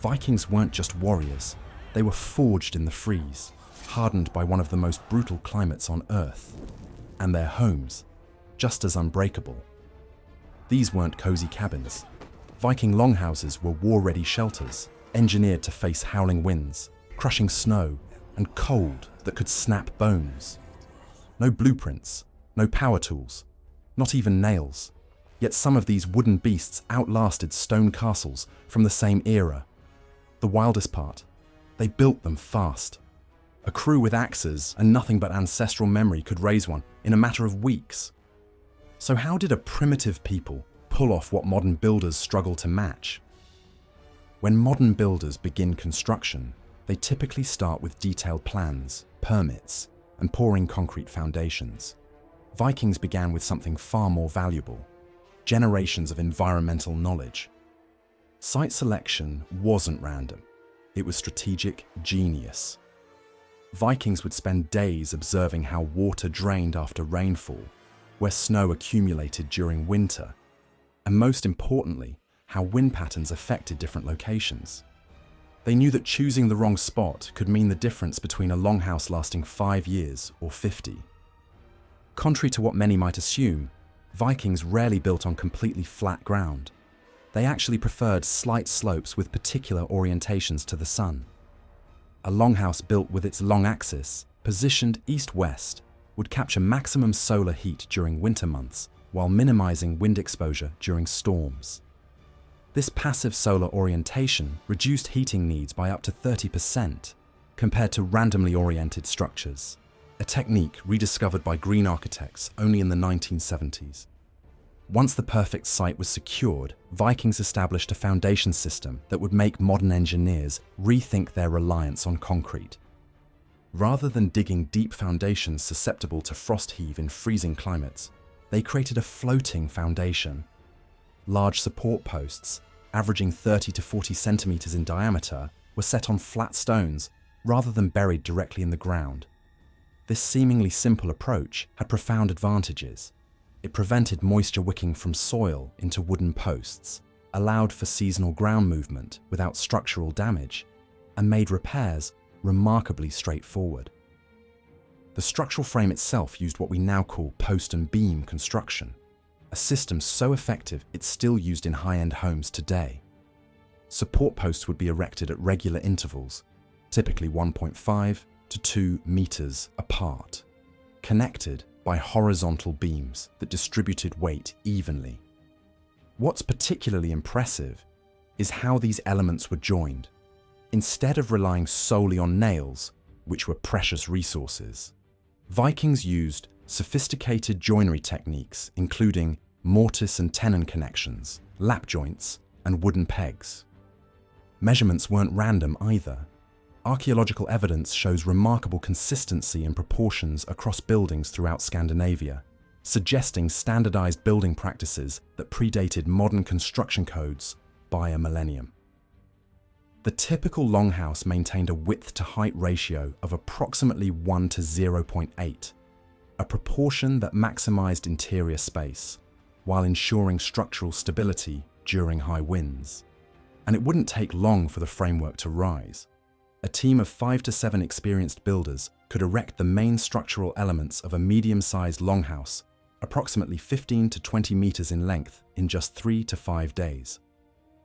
Vikings weren't just warriors, they were forged in the freeze, hardened by one of the most brutal climates on Earth, and their homes, just as unbreakable. These weren't cozy cabins. Viking longhouses were war-ready shelters, engineered to face howling winds, crushing snow, and cold that could snap bones. No blueprints, no power tools, not even nails. Yet some of these wooden beasts outlasted stone castles from the same era. The wildest part, they built them fast. A crew with axes and nothing but ancestral memory could raise one in a matter of weeks. So how did a primitive people pull off what modern builders struggle to match? When modern builders begin construction, they typically start with detailed plans, permits, and pouring concrete foundations. Vikings began with something far more valuable: generations of environmental knowledge. Site selection wasn't random. It was strategic genius. Vikings would spend days observing how water drained after rainfall, where snow accumulated during winter, and most importantly, how wind patterns affected different locations. They knew that choosing the wrong spot could mean the difference between a longhouse lasting 5 years or 50. Contrary to what many might assume, Vikings rarely built on completely flat ground. They actually preferred slight slopes with particular orientations to the sun. A longhouse built with its long axis, positioned east-west, would capture maximum solar heat during winter months while minimizing wind exposure during storms. This passive solar orientation reduced heating needs by up to 30% compared to randomly oriented structures, a technique rediscovered by green architects only in the 1970s. Once the perfect site was secured, Vikings established a foundation system that would make modern engineers rethink their reliance on concrete. Rather than digging deep foundations susceptible to frost heave in freezing climates, they created a floating foundation. Large support posts, averaging 30 to 40 centimeters in diameter, were set on flat stones rather than buried directly in the ground. This seemingly simple approach had profound advantages. It prevented moisture wicking from soil into wooden posts, allowed for seasonal ground movement without structural damage, and made repairs remarkably straightforward. The structural frame itself used what we now call post and beam construction, a system so effective it's still used in high-end homes today. Support posts would be erected at regular intervals, typically 1.5 to 2 meters apart, connected by horizontal beams that distributed weight evenly. What's particularly impressive is how these elements were joined. Instead of relying solely on nails, which were precious resources, Vikings used sophisticated joinery techniques including mortise and tenon connections, lap joints, and wooden pegs. Measurements weren't random either. Archaeological evidence shows remarkable consistency in proportions across buildings throughout Scandinavia, suggesting standardized building practices that predated modern construction codes by a millennium. The typical longhouse maintained a width-to-height ratio of approximately 1 to 0.8, a proportion that maximized interior space, while ensuring structural stability during high winds. And it wouldn't take long for the framework to rise. A team of 5 to 7 experienced builders could erect the main structural elements of a medium-sized longhouse, approximately 15 to 20 meters in length, in just 3 to 5 days.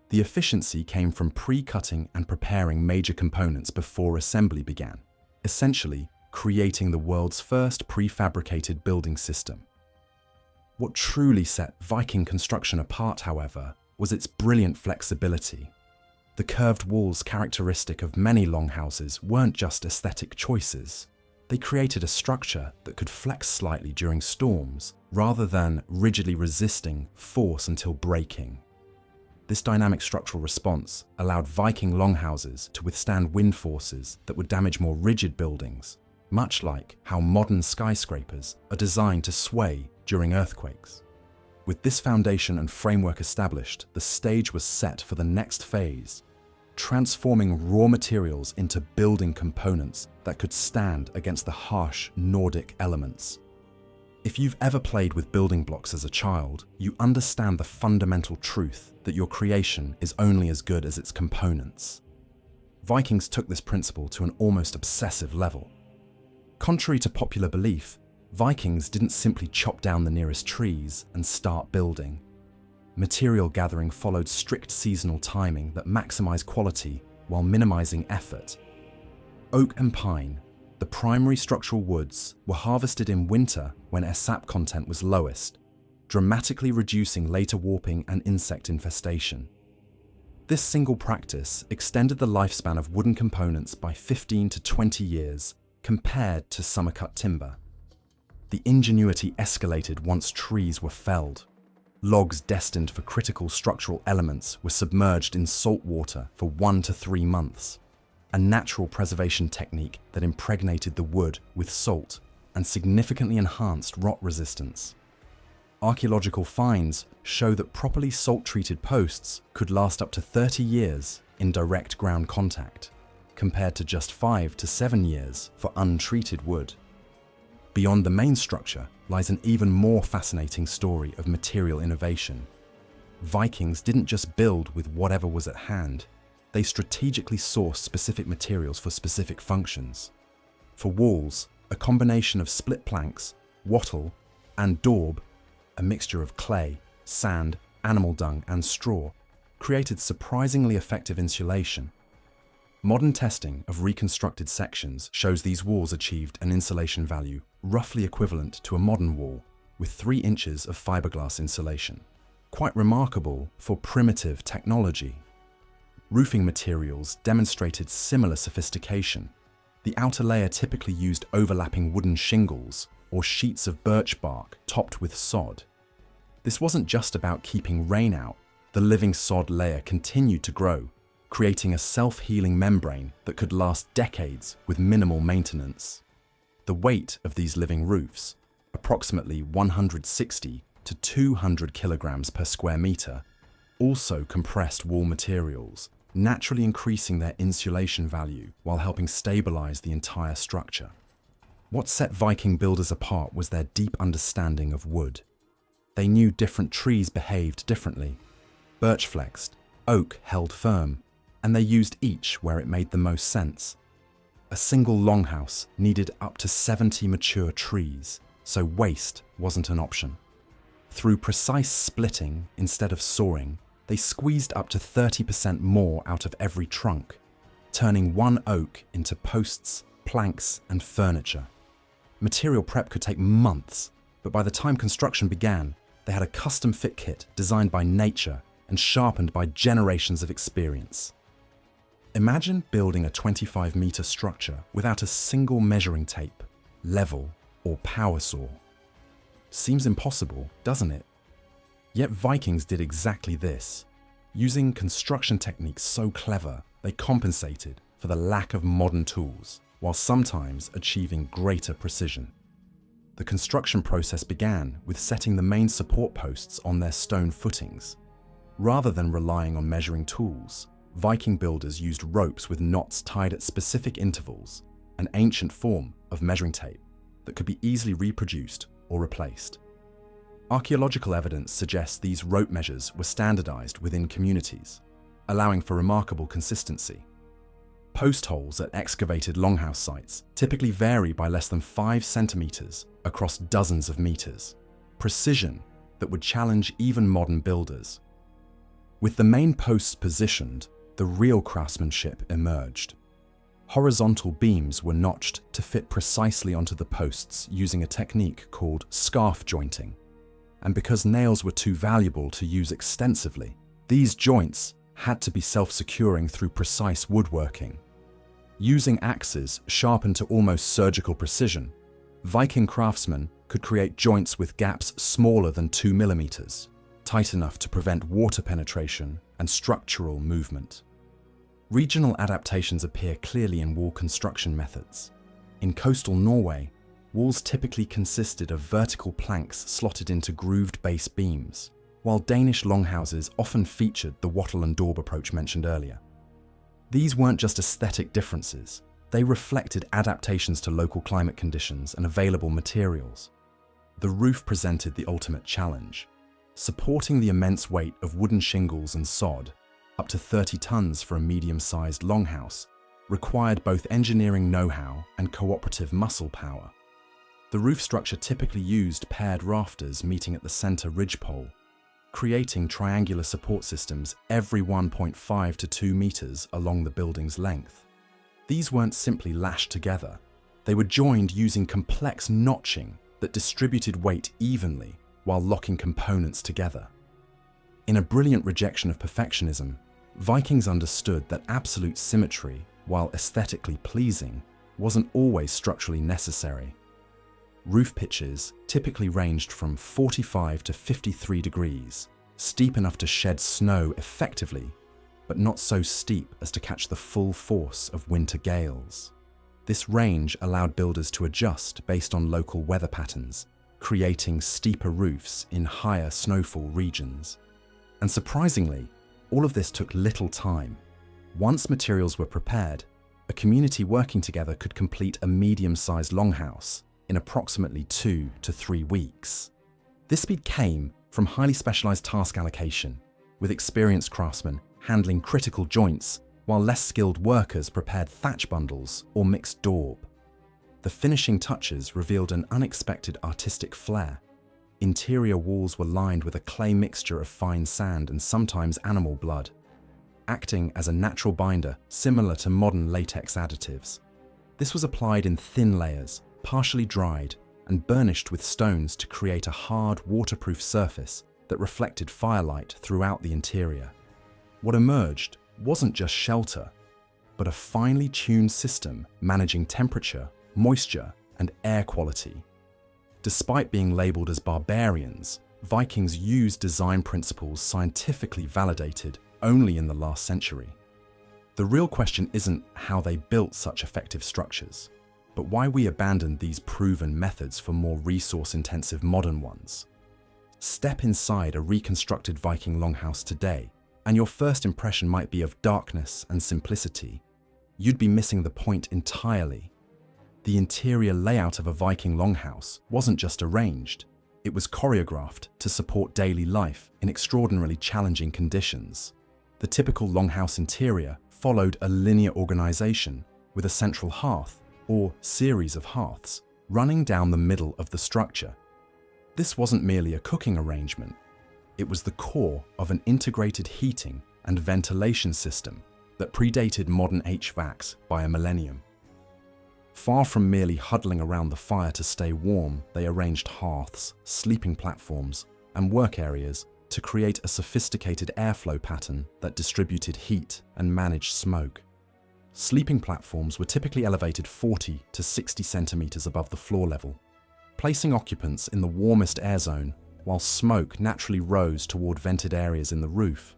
The efficiency came from pre-cutting and preparing major components before assembly began, essentially creating the world's first prefabricated building system. What truly set Viking construction apart, however, was its brilliant flexibility. The curved walls characteristic of many longhouses weren't just aesthetic choices. They created a structure that could flex slightly during storms, rather than rigidly resisting force until breaking. This dynamic structural response allowed Viking longhouses to withstand wind forces that would damage more rigid buildings, much like how modern skyscrapers are designed to sway during earthquakes. With this foundation and framework established, the stage was set for the next phase, transforming raw materials into building components that could stand against the harsh Nordic elements. If you've ever played with building blocks as a child, you understand the fundamental truth that your creation is only as good as its components. Vikings took this principle to an almost obsessive level. Contrary to popular belief, Vikings didn't simply chop down the nearest trees and start building. Material gathering followed strict seasonal timing that maximized quality while minimizing effort. Oak and pine, the primary structural woods, were harvested in winter when their sap content was lowest, dramatically reducing later warping and insect infestation. This single practice extended the lifespan of wooden components by 15 to 20 years compared to summer-cut timber. The ingenuity escalated once trees were felled. Logs destined for critical structural elements were submerged in salt water for 1 to 3 months, a natural preservation technique that impregnated the wood with salt and significantly enhanced rot resistance. Archaeological finds show that properly salt-treated posts could last up to 30 years in direct ground contact, compared to just 5 to 7 years for untreated wood. Beyond the main structure lies an even more fascinating story of material innovation. Vikings didn't just build with whatever was at hand, they strategically sourced specific materials for specific functions. For walls, a combination of split planks, wattle, and daub, a mixture of clay, sand, animal dung, and straw, created surprisingly effective insulation. Modern testing of reconstructed sections shows these walls achieved an insulation value roughly equivalent to a modern wall, with 3 inches of fiberglass insulation. Quite remarkable for primitive technology. Roofing materials demonstrated similar sophistication. The outer layer typically used overlapping wooden shingles or sheets of birch bark topped with sod. This wasn't just about keeping rain out. The living sod layer continued to grow, creating a self-healing membrane that could last decades with minimal maintenance. The weight of these living roofs, approximately 160 to 200 kilograms per square meter, also compressed wall materials, naturally increasing their insulation value while helping stabilize the entire structure. What set Viking builders apart was their deep understanding of wood. They knew different trees behaved differently. Birch flexed, oak held firm, and they used each where it made the most sense. A single longhouse needed up to 70 mature trees, so waste wasn't an option. Through precise splitting instead of sawing, they squeezed up to 30% more out of every trunk, turning one oak into posts, planks, and furniture. Material prep could take months, but by the time construction began, they had a custom-fit kit designed by nature and sharpened by generations of experience. Imagine building a 25-meter structure without a single measuring tape, level, or power saw. Seems impossible, doesn't it? Yet Vikings did exactly this. Using construction techniques so clever, they compensated for the lack of modern tools, while sometimes achieving greater precision. The construction process began with setting the main support posts on their stone footings. Rather than relying on measuring tools, Viking builders used ropes with knots tied at specific intervals, an ancient form of measuring tape that could be easily reproduced or replaced. Archaeological evidence suggests these rope measures were standardized within communities, allowing for remarkable consistency. Post holes at excavated longhouse sites typically vary by less than 5 centimeters across dozens of meters, precision that would challenge even modern builders. With the main posts positioned, the real craftsmanship emerged. Horizontal beams were notched to fit precisely onto the posts using a technique called scarf jointing. And because nails were too valuable to use extensively, these joints had to be self-securing through precise woodworking. Using axes sharpened to almost surgical precision, Viking craftsmen could create joints with gaps smaller than 2 millimeters, tight enough to prevent water penetration and structural movement. Regional adaptations appear clearly in wall construction methods. In coastal Norway, walls typically consisted of vertical planks slotted into grooved base beams, while Danish longhouses often featured the wattle and daub approach mentioned earlier. These weren't just aesthetic differences, they reflected adaptations to local climate conditions and available materials. The roof presented the ultimate challenge. Supporting the immense weight of wooden shingles and sod, up to 30 tons for a medium-sized longhouse, required both engineering know-how and cooperative muscle power. The roof structure typically used paired rafters meeting at the center ridgepole, creating triangular support systems every 1.5 to 2 meters along the building's length. These weren't simply lashed together. They were joined using complex notching that distributed weight evenly while locking components together. In a brilliant rejection of perfectionism, Vikings understood that absolute symmetry, while aesthetically pleasing, wasn't always structurally necessary. Roof pitches typically ranged from 45 to 53 degrees, steep enough to shed snow effectively, but not so steep as to catch the full force of winter gales. This range allowed builders to adjust based on local weather patterns, creating steeper roofs in higher snowfall regions. And surprisingly, all of this took little time. Once materials were prepared, a community working together could complete a medium-sized longhouse in approximately 2 to 3 weeks. This speed came from highly specialized task allocation, with experienced craftsmen handling critical joints while less skilled workers prepared thatch bundles or mixed daub. The finishing touches revealed an unexpected artistic flair. Interior walls were lined with a clay mixture of fine sand and sometimes animal blood, acting as a natural binder similar to modern latex additives. This was applied in thin layers, partially dried, and burnished with stones to create a hard, waterproof surface that reflected firelight throughout the interior. What emerged wasn't just shelter, but a finely tuned system managing temperature, moisture, and air quality. Despite being labeled as barbarians, Vikings used design principles scientifically validated only in the last century. The real question isn't how they built such effective structures, but why we abandoned these proven methods for more resource-intensive modern ones. Step inside a reconstructed Viking longhouse today, and your first impression might be of darkness and simplicity. You'd be missing the point entirely. The interior layout of a Viking longhouse wasn't just arranged, it was choreographed to support daily life in extraordinarily challenging conditions. The typical longhouse interior followed a linear organization with a central hearth, or series of hearths, running down the middle of the structure. This wasn't merely a cooking arrangement, it was the core of an integrated heating and ventilation system that predated modern HVACs by a millennium. Far from merely huddling around the fire to stay warm, they arranged hearths, sleeping platforms, and work areas to create a sophisticated airflow pattern that distributed heat and managed smoke. Sleeping platforms were typically elevated 40 to 60 centimeters above the floor level, placing occupants in the warmest air zone while smoke naturally rose toward vented areas in the roof.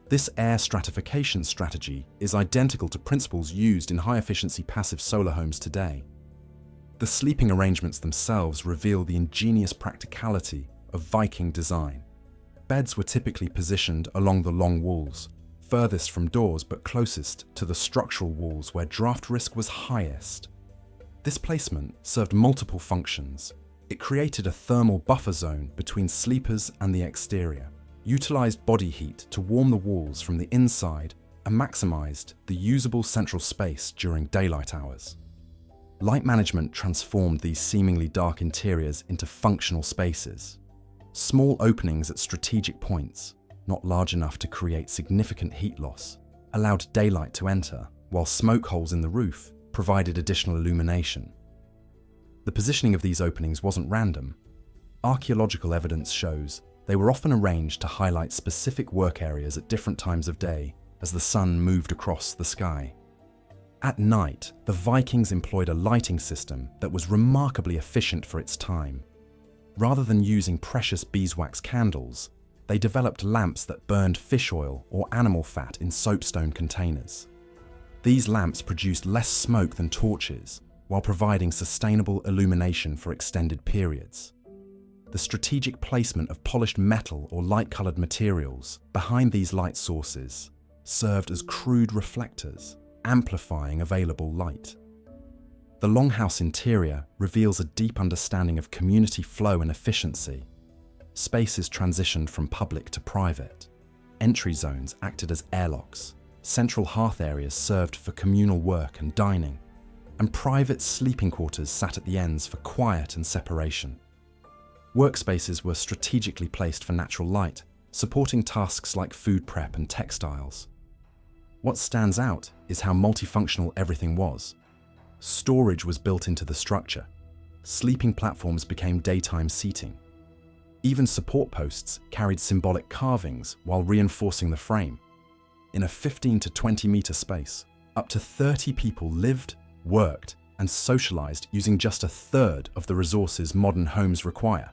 This air stratification strategy is identical to principles used in high-efficiency passive solar homes today. The sleeping arrangements themselves reveal the ingenious practicality of Viking design. Beds were typically positioned along the long walls, furthest from doors but closest to the structural walls where draft risk was highest. This placement served multiple functions. It created a thermal buffer zone between sleepers and the exterior, utilized body heat to warm the walls from the inside, and maximized the usable central space during daylight hours. Light management transformed these seemingly dark interiors into functional spaces. Small openings at strategic points, not large enough to create significant heat loss, allowed daylight to enter, while smoke holes in the roof provided additional illumination. The positioning of these openings wasn't random. Archaeological evidence shows they were often arranged to highlight specific work areas at different times of day as the sun moved across the sky. At night, the Vikings employed a lighting system that was remarkably efficient for its time. Rather than using precious beeswax candles, they developed lamps that burned fish oil or animal fat in soapstone containers. These lamps produced less smoke than torches, while providing sustainable illumination for extended periods. The strategic placement of polished metal or light-colored materials behind these light sources served as crude reflectors, amplifying available light. The longhouse interior reveals a deep understanding of community flow and efficiency. Spaces transitioned from public to private. Entry zones acted as airlocks, Central hearth areas served for communal work and dining, and private sleeping quarters sat at the ends for quiet and separation. Workspaces were strategically placed for natural light, supporting tasks like food prep and textiles. What stands out is how multifunctional everything was. Storage was built into the structure. Sleeping platforms became daytime seating. Even support posts carried symbolic carvings while reinforcing the frame. In a 15 to 20 meter space, up to 30 people lived, worked, and socialized using just a third of the resources modern homes require,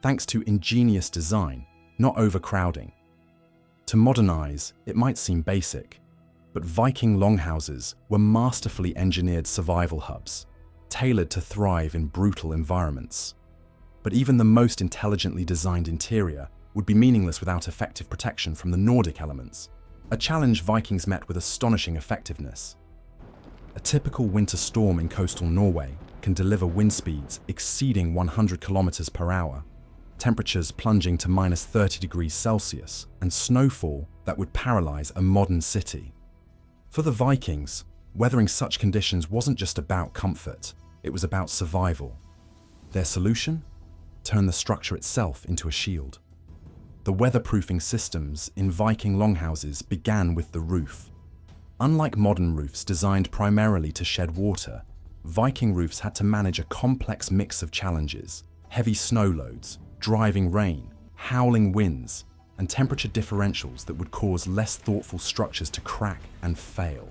thanks to ingenious design, not overcrowding. To modernize, it might seem basic, but Viking longhouses were masterfully engineered survival hubs, tailored to thrive in brutal environments. But even the most intelligently designed interior would be meaningless without effective protection from the Nordic elements, a challenge Vikings met with astonishing effectiveness. A typical winter storm in coastal Norway can deliver wind speeds exceeding 100 kilometers per hour, temperatures plunging to minus 30 degrees Celsius, and snowfall that would paralyze a modern city. For the Vikings, weathering such conditions wasn't just about comfort, it was about survival. Their solution? Turn the structure itself into a shield. The weatherproofing systems in Viking longhouses began with the roof. Unlike modern roofs designed primarily to shed water, Viking roofs had to manage a complex mix of challenges: heavy snow loads, driving rain, howling winds, and temperature differentials that would cause less thoughtful structures to crack and fail.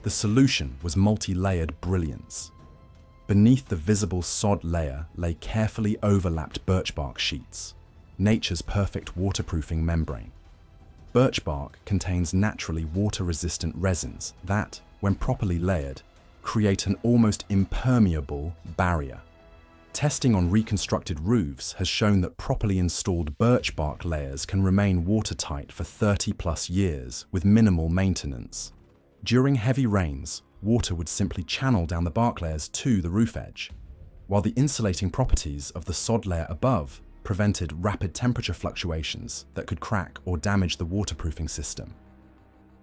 The solution was multi-layered brilliance. Beneath the visible sod layer lay carefully overlapped birch bark sheets, nature's perfect waterproofing membrane. Birch bark contains naturally water-resistant resins that, when properly layered, create an almost impermeable barrier. Testing on reconstructed roofs has shown that properly installed birch bark layers can remain watertight for 30+ years with minimal maintenance. During heavy rains, water would simply channel down the bark layers to the roof edge, while the insulating properties of the sod layer above prevented rapid temperature fluctuations that could crack or damage the waterproofing system.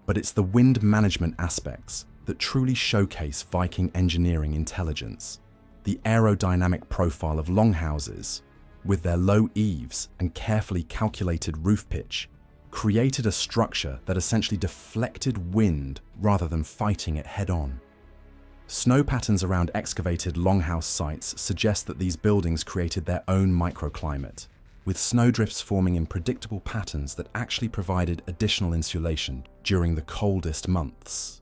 But it's the wind management aspects that truly showcase Viking engineering intelligence. The aerodynamic profile of longhouses, with their low eaves and carefully calculated roof pitch, created a structure that essentially deflected wind rather than fighting it head-on. Snow patterns around excavated longhouse sites suggest that these buildings created their own microclimate, with snowdrifts forming in predictable patterns that actually provided additional insulation during the coldest months.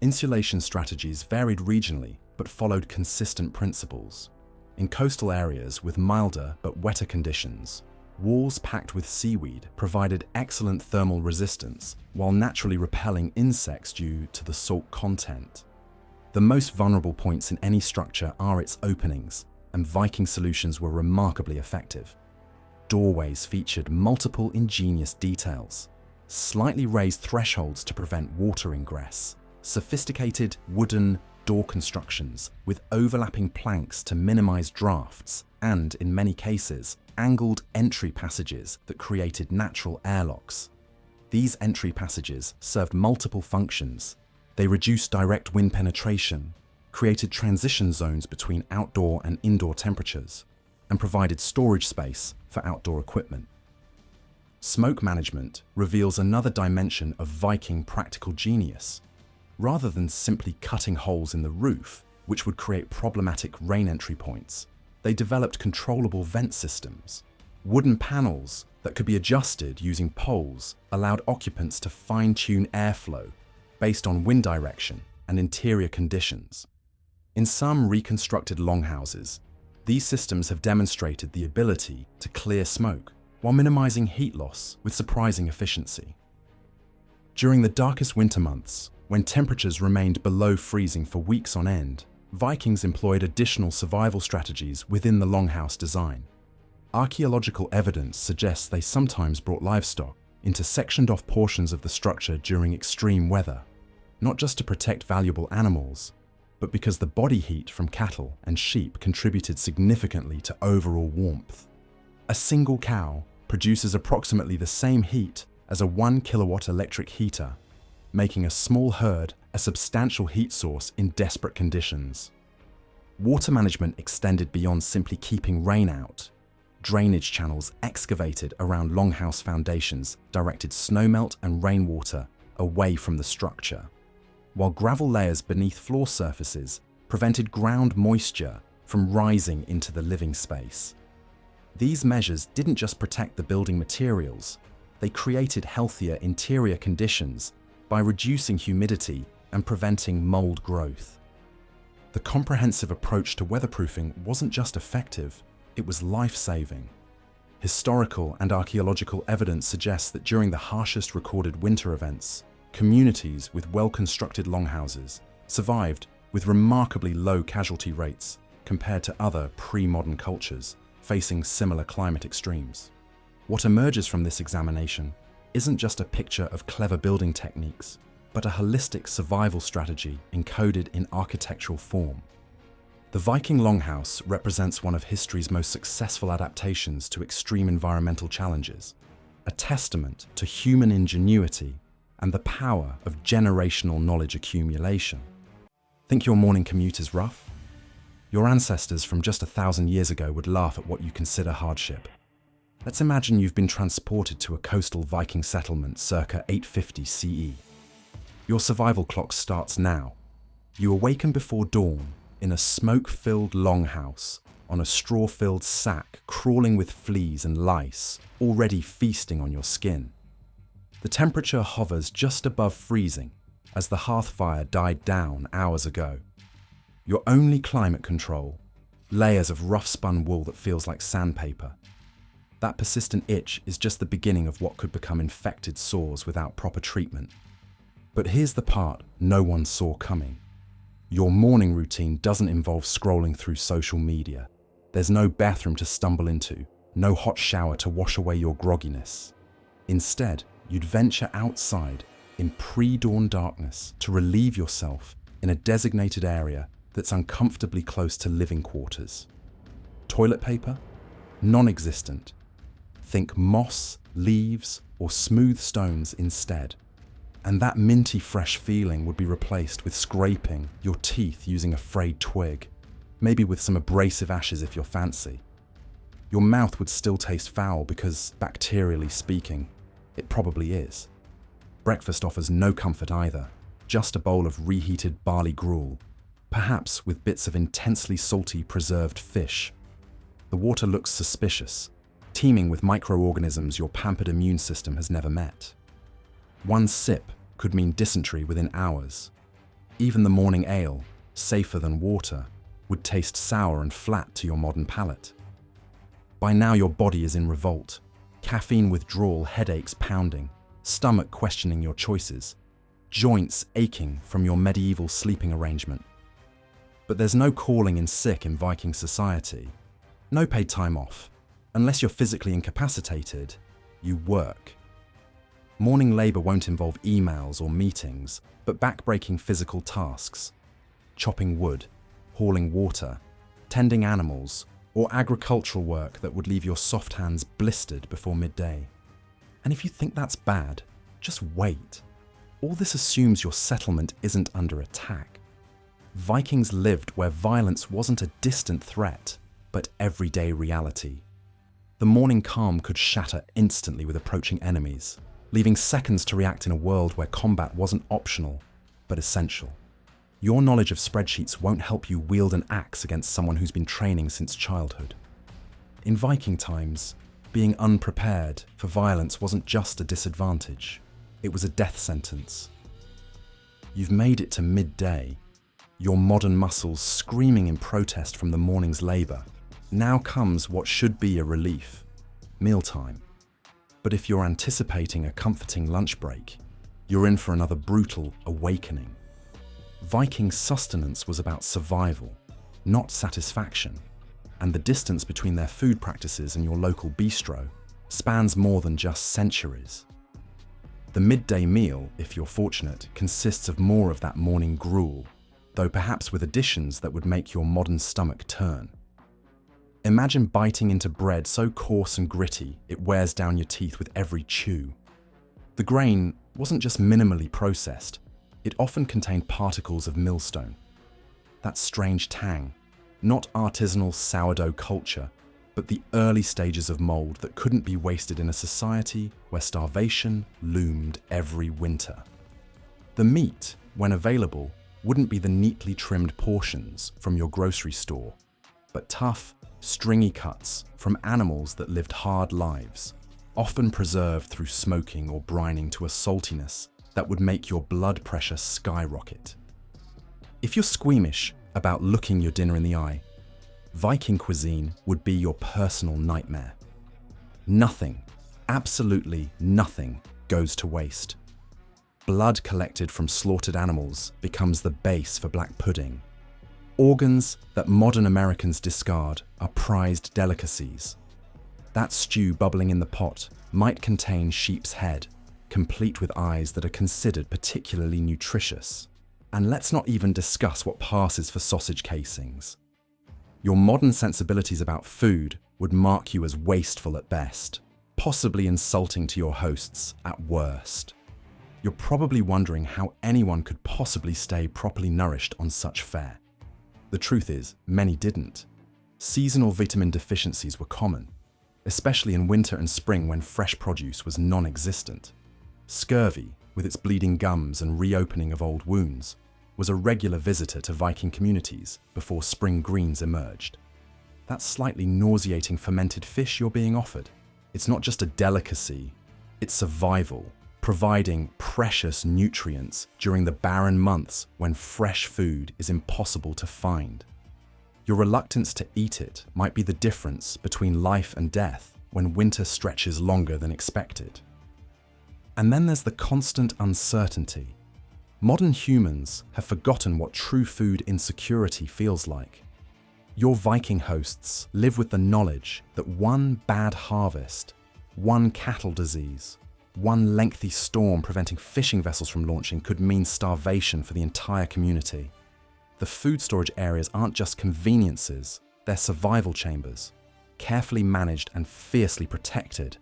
Insulation strategies varied regionally, but followed consistent principles. In coastal areas with milder but wetter conditions, walls packed with seaweed provided excellent thermal resistance while naturally repelling insects due to the salt content. The most vulnerable points in any structure are its openings, and Viking solutions were remarkably effective. Doorways featured multiple ingenious details: slightly raised thresholds to prevent water ingress, sophisticated wooden door constructions with overlapping planks to minimize drafts, and, in many cases, angled entry passages that created natural airlocks. These entry passages served multiple functions. They reduced direct wind penetration, created transition zones between outdoor and indoor temperatures, and provided storage space for outdoor equipment. Smoke management reveals another dimension of Viking practical genius. Rather than simply cutting holes in the roof, which would create problematic rain entry points, they developed controllable vent systems. Wooden panels that could be adjusted using poles allowed occupants to fine-tune airflow based on wind direction and interior conditions. In some reconstructed longhouses, these systems have demonstrated the ability to clear smoke while minimizing heat loss with surprising efficiency. During the darkest winter months, when temperatures remained below freezing for weeks on end, Vikings employed additional survival strategies within the longhouse design. Archaeological evidence suggests they sometimes brought livestock into sectioned-off portions of the structure during extreme weather, not just to protect valuable animals, but because the body heat from cattle and sheep contributed significantly to overall warmth. A single cow produces approximately the same heat as a 1 kilowatt electric heater, making a small herd a substantial heat source in desperate conditions. Water management extended beyond simply keeping rain out. Drainage channels excavated around longhouse foundations directed snowmelt and rainwater away from the structure, while gravel layers beneath floor surfaces prevented ground moisture from rising into the living space. These measures didn't just protect the building materials, they created healthier interior conditions by reducing humidity and preventing mold growth. The comprehensive approach to weatherproofing wasn't just effective, it was life-saving. Historical and archaeological evidence suggests that during the harshest recorded winter events, communities with well-constructed longhouses survived with remarkably low casualty rates compared to other pre-modern cultures facing similar climate extremes. What emerges from this examination isn't just a picture of clever building techniques, but a holistic survival strategy encoded in architectural form. The Viking longhouse represents one of history's most successful adaptations to extreme environmental challenges, a testament to human ingenuity and the power of generational knowledge accumulation. Think your morning commute is rough? Your ancestors from just 1,000 years ago would laugh at what you consider hardship. Let's imagine you've been transported to a coastal Viking settlement circa 850 CE. Your survival clock starts now. You awaken before dawn in a smoke-filled longhouse on a straw-filled sack crawling with fleas and lice, already feasting on your skin. The temperature hovers just above freezing as the hearth fire died down hours ago. Your only climate control, layers of rough-spun wool that feels like sandpaper. That persistent itch is just the beginning of what could become infected sores without proper treatment. But here's the part no one saw coming. Your morning routine doesn't involve scrolling through social media. There's no bathroom to stumble into, no hot shower to wash away your grogginess. Instead, you'd venture outside in pre-dawn darkness to relieve yourself in a designated area that's uncomfortably close to living quarters. Toilet paper? Non-existent. Think moss, leaves, or smooth stones instead. And that minty fresh feeling would be replaced with scraping your teeth using a frayed twig, maybe with some abrasive ashes if you're fancy. Your mouth would still taste foul because, bacterially speaking, it probably is. Breakfast offers no comfort either, just a bowl of reheated barley gruel, perhaps with bits of intensely salty preserved fish. The water looks suspicious, teeming with microorganisms your pampered immune system has never met. One sip could mean dysentery within hours. Even the morning ale, safer than water, would taste sour and flat to your modern palate. By now your body is in revolt, caffeine withdrawal, headaches pounding, stomach questioning your choices, joints aching from your medieval sleeping arrangement. But there's no calling in sick in Viking society. No paid time off. Unless you're physically incapacitated, you work. Morning labour won't involve emails or meetings, but back-breaking physical tasks. Chopping wood, hauling water, tending animals, or agricultural work that would leave your soft hands blistered before midday. And if you think that's bad, just wait. All this assumes your settlement isn't under attack. Vikings lived where violence wasn't a distant threat, but everyday reality. The morning calm could shatter instantly with approaching enemies, leaving seconds to react in a world where combat wasn't optional, but essential. Your knowledge of spreadsheets won't help you wield an axe against someone who's been training since childhood. In Viking times, being unprepared for violence wasn't just a disadvantage, it was a death sentence. You've made it to midday, your modern muscles screaming in protest from the morning's labour. Now comes what should be a relief, mealtime. But if you're anticipating a comforting lunch break, you're in for another brutal awakening. Viking sustenance was about survival, not satisfaction, and the distance between their food practices and your local bistro spans more than just centuries. The midday meal, if you're fortunate, consists of more of that morning gruel, though perhaps with additions that would make your modern stomach turn. Imagine biting into bread so coarse and gritty it wears down your teeth with every chew. The grain wasn't just minimally processed, it often contained particles of millstone. That strange tang, not artisanal sourdough culture, but the early stages of mold that couldn't be wasted in a society where starvation loomed every winter. The meat, when available, wouldn't be the neatly trimmed portions from your grocery store, but tough, stringy cuts from animals that lived hard lives, often preserved through smoking or brining to a saltiness that would make your blood pressure skyrocket. If you're squeamish about looking your dinner in the eye, Viking cuisine would be your personal nightmare. Nothing, absolutely nothing, goes to waste. Blood collected from slaughtered animals becomes the base for black pudding. Organs that modern Americans discard are prized delicacies. That stew bubbling in the pot might contain sheep's head, complete with eyes that are considered particularly nutritious. And let's not even discuss what passes for sausage casings. Your modern sensibilities about food would mark you as wasteful at best, possibly insulting to your hosts at worst. You're probably wondering how anyone could possibly stay properly nourished on such fare. The truth is, many didn't. Seasonal vitamin deficiencies were common, especially in winter and spring when fresh produce was non-existent. Scurvy, with its bleeding gums and reopening of old wounds, was a regular visitor to Viking communities before spring greens emerged. That slightly nauseating fermented fish you're being offered, it's not just a delicacy, it's survival, providing precious nutrients during the barren months when fresh food is impossible to find. Your reluctance to eat it might be the difference between life and death when winter stretches longer than expected. And then there's the constant uncertainty. Modern humans have forgotten what true food insecurity feels like. Your Viking hosts live with the knowledge that one bad harvest, one cattle disease, one lengthy storm preventing fishing vessels from launching could mean starvation for the entire community. The food storage areas aren't just conveniences, they're survival chambers, carefully managed and fiercely protected.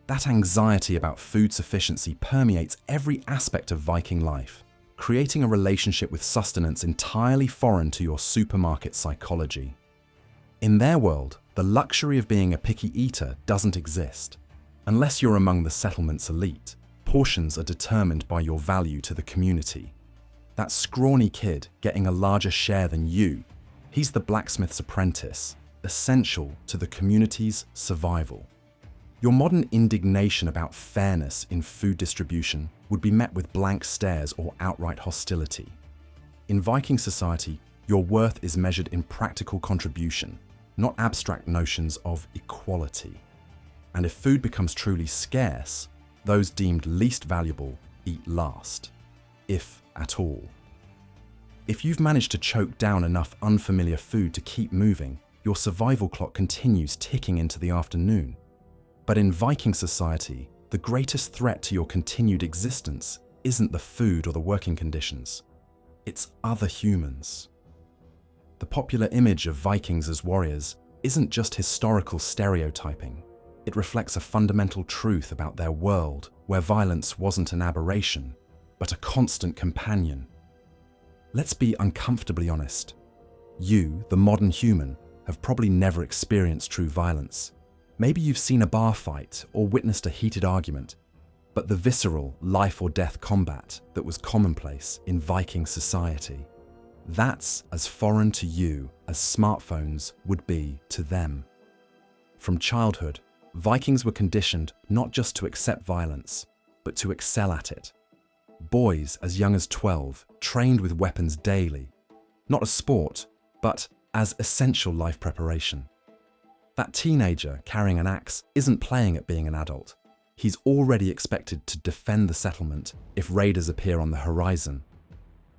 That anxiety about food sufficiency permeates every aspect of Viking life, creating a relationship with sustenance entirely foreign to your supermarket psychology. In their world, the luxury of being a picky eater doesn't exist. Unless you're among the settlement's elite, portions are determined by your value to the community. That scrawny kid getting a larger share than you, he's the blacksmith's apprentice, essential to the community's survival. Your modern indignation about fairness in food distribution would be met with blank stares or outright hostility. In Viking society, your worth is measured in practical contribution, not abstract notions of equality. And if food becomes truly scarce, those deemed least valuable eat last, if at all. If you've managed to choke down enough unfamiliar food to keep moving, your survival clock continues ticking into the afternoon. But in Viking society, the greatest threat to your continued existence isn't the food or the working conditions. It's other humans. The popular image of Vikings as warriors isn't just historical stereotyping. It reflects a fundamental truth about their world where violence wasn't an aberration, but a constant companion. Let's be uncomfortably honest. You, the modern human, have probably never experienced true violence. Maybe you've seen a bar fight or witnessed a heated argument, but the visceral life or death combat that was commonplace in Viking society, that's as foreign to you as smartphones would be to them. From childhood, Vikings were conditioned not just to accept violence, but to excel at it. Boys as young as 12 trained with weapons daily, not as sport, but as essential life preparation. That teenager carrying an axe isn't playing at being an adult. He's already expected to defend the settlement if raiders appear on the horizon.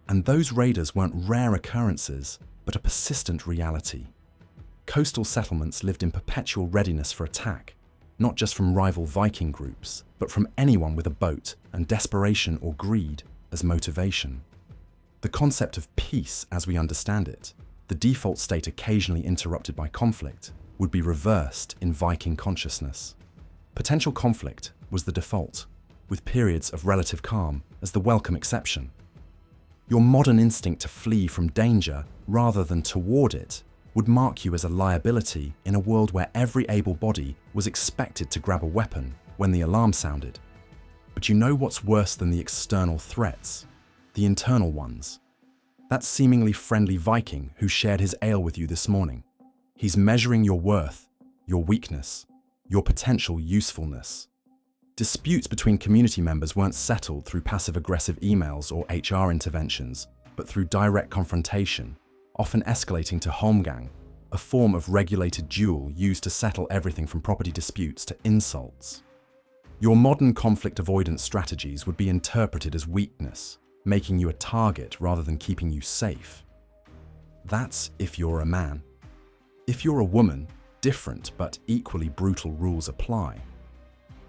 And those raiders weren't rare occurrences, but a persistent reality. Coastal settlements lived in perpetual readiness for attack, not just from rival Viking groups, but from anyone with a boat and desperation or greed as motivation. The concept of peace as we understand it, the default state occasionally interrupted by conflict, would be reversed in Viking consciousness. Potential conflict was the default, with periods of relative calm as the welcome exception. Your modern instinct to flee from danger rather than toward it would mark you as a liability in a world where every able body was expected to grab a weapon when the alarm sounded. But you know what's worse than the external threats? The internal ones. That seemingly friendly Viking who shared his ale with you this morning. He's measuring your worth, your weakness, your potential usefulness. Disputes between community members weren't settled through passive-aggressive emails or HR interventions, but through direct confrontation, often escalating to holmgang, a form of regulated duel used to settle everything from property disputes to insults. Your modern conflict avoidance strategies would be interpreted as weakness, making you a target rather than keeping you safe. That's if you're a man. If you're a woman, different but equally brutal rules apply.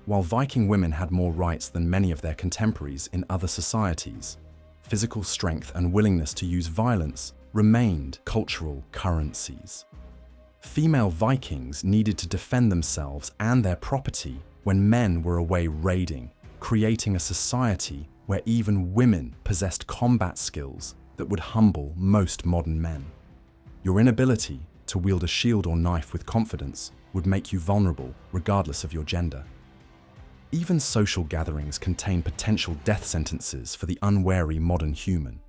While Viking women had more rights than many of their contemporaries in other societies, physical strength and willingness to use violence remained cultural currencies. Female Vikings needed to defend themselves and their property when men were away raiding, creating a society where even women possessed combat skills that would humble most modern men. Your inability to wield a shield or knife with confidence would make you vulnerable regardless of your gender. Even social gatherings contain potential death sentences for the unwary modern human.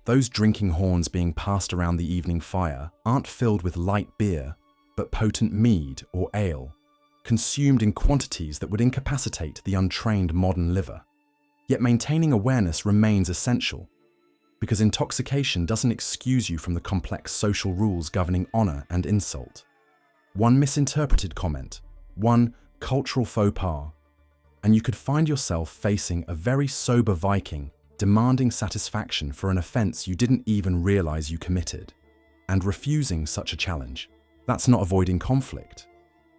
Those drinking horns being passed around the evening fire aren't filled with light beer, but potent mead or ale, consumed in quantities that would incapacitate the untrained modern liver. Yet maintaining awareness remains essential, because intoxication doesn't excuse you from the complex social rules governing honor and insult. One misinterpreted comment, one cultural faux pas, and you could find yourself facing a very sober Viking demanding satisfaction for an offense you didn't even realize you committed, and refusing such a challenge. That's not avoiding conflict.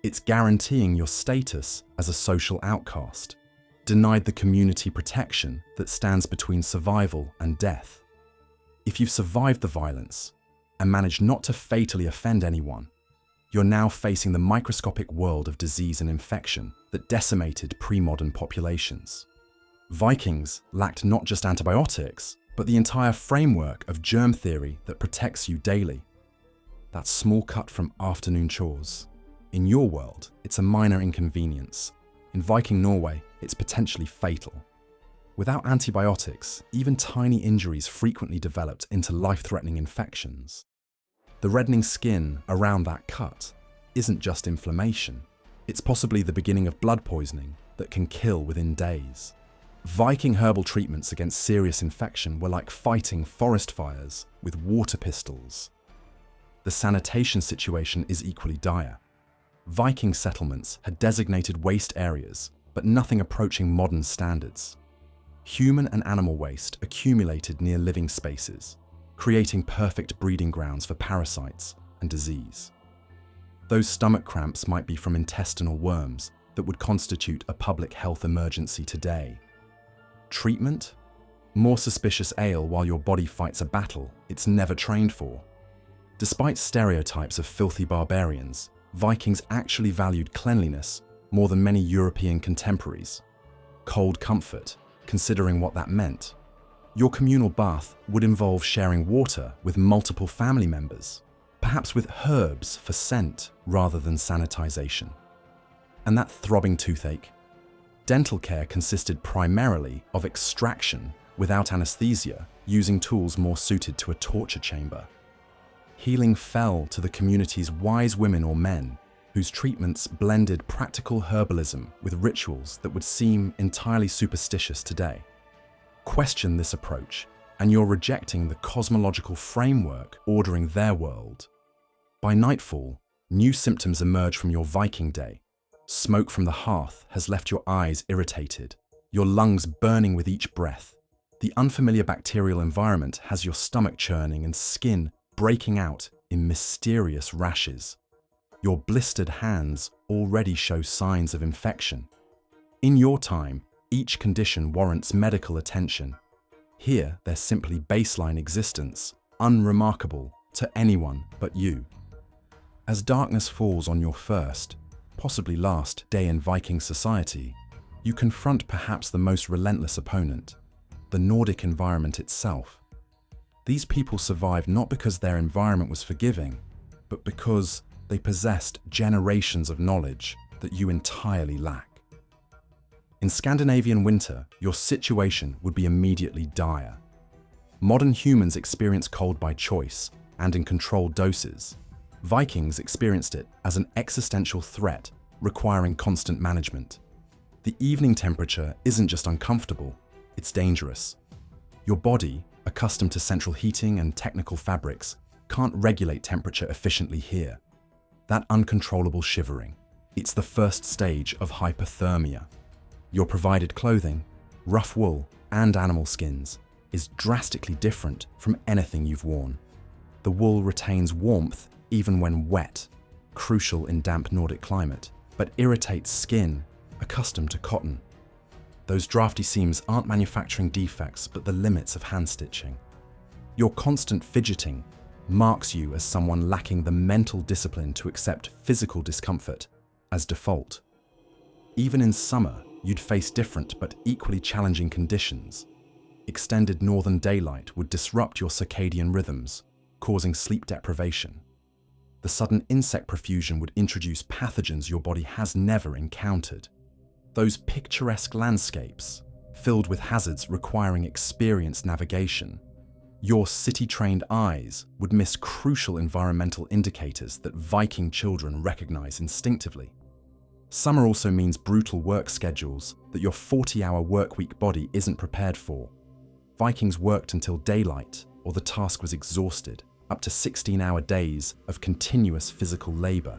It's guaranteeing your status as a social outcast, denied the community protection that stands between survival and death. If you've survived the violence and managed not to fatally offend anyone, you're now facing the microscopic world of disease and infection that decimated pre-modern populations. Vikings lacked not just antibiotics, but the entire framework of germ theory that protects you daily. That small cut from afternoon chores. In your world, it's a minor inconvenience. In Viking Norway, it's potentially fatal. Without antibiotics, even tiny injuries frequently developed into life-threatening infections. The reddening skin around that cut isn't just inflammation. It's possibly the beginning of blood poisoning that can kill within days. Viking herbal treatments against serious infection were like fighting forest fires with water pistols. The sanitation situation is equally dire. Viking settlements had designated waste areas, but nothing approaching modern standards. Human and animal waste accumulated near living spaces, creating perfect breeding grounds for parasites and disease. Those stomach cramps might be from intestinal worms that would constitute a public health emergency today. Treatment? More suspicious ale while your body fights a battle it's never trained for. Despite stereotypes of filthy barbarians, Vikings actually valued cleanliness more than many European contemporaries. Cold comfort, considering what that meant. Your communal bath would involve sharing water with multiple family members, perhaps with herbs for scent rather than sanitization. And that throbbing toothache? Dental care consisted primarily of extraction without anesthesia, using tools more suited to a torture chamber. Healing fell to the community's wise women or men, whose treatments blended practical herbalism with rituals that would seem entirely superstitious today. Question this approach, and you're rejecting the cosmological framework ordering their world. By nightfall, new symptoms emerge from your Viking day. Smoke from the hearth has left your eyes irritated, your lungs burning with each breath. The unfamiliar bacterial environment has your stomach churning and skin breaking out in mysterious rashes. Your blistered hands already show signs of infection. In your time, each condition warrants medical attention. Here, they're simply baseline existence, unremarkable to anyone but you. As darkness falls on your first, possibly last day in Viking society, You confront perhaps the most relentless opponent, the Nordic environment itself. These people survived not because their environment was forgiving, but because they possessed generations of knowledge that you entirely lack. In Scandinavian winter, your situation would be immediately dire. Modern humans experience cold by choice and in controlled doses. Vikings experienced it as an existential threat requiring constant management. The evening temperature isn't just uncomfortable, it's dangerous. Your body, accustomed to central heating and technical fabrics, can't regulate temperature efficiently here. That uncontrollable shivering, it's the first stage of hypothermia. Your provided clothing, rough wool and animal skins, is drastically different from anything you've worn. The wool retains warmth even when wet, crucial in damp Nordic climate, but irritates skin accustomed to cotton. Those drafty seams aren't manufacturing defects, but the limits of hand stitching. Your constant fidgeting marks you as someone lacking the mental discipline to accept physical discomfort as default. Even in summer, you'd face different but equally challenging conditions. Extended northern daylight would disrupt your circadian rhythms, causing sleep deprivation. The sudden insect profusion would introduce pathogens your body has never encountered. Those picturesque landscapes, filled with hazards requiring experienced navigation, your city-trained eyes would miss crucial environmental indicators that Viking children recognize instinctively. Summer also means brutal work schedules that your 40-hour workweek body isn't prepared for. Vikings worked until daylight or the task was exhausted, up to 16-hour days of continuous physical labor.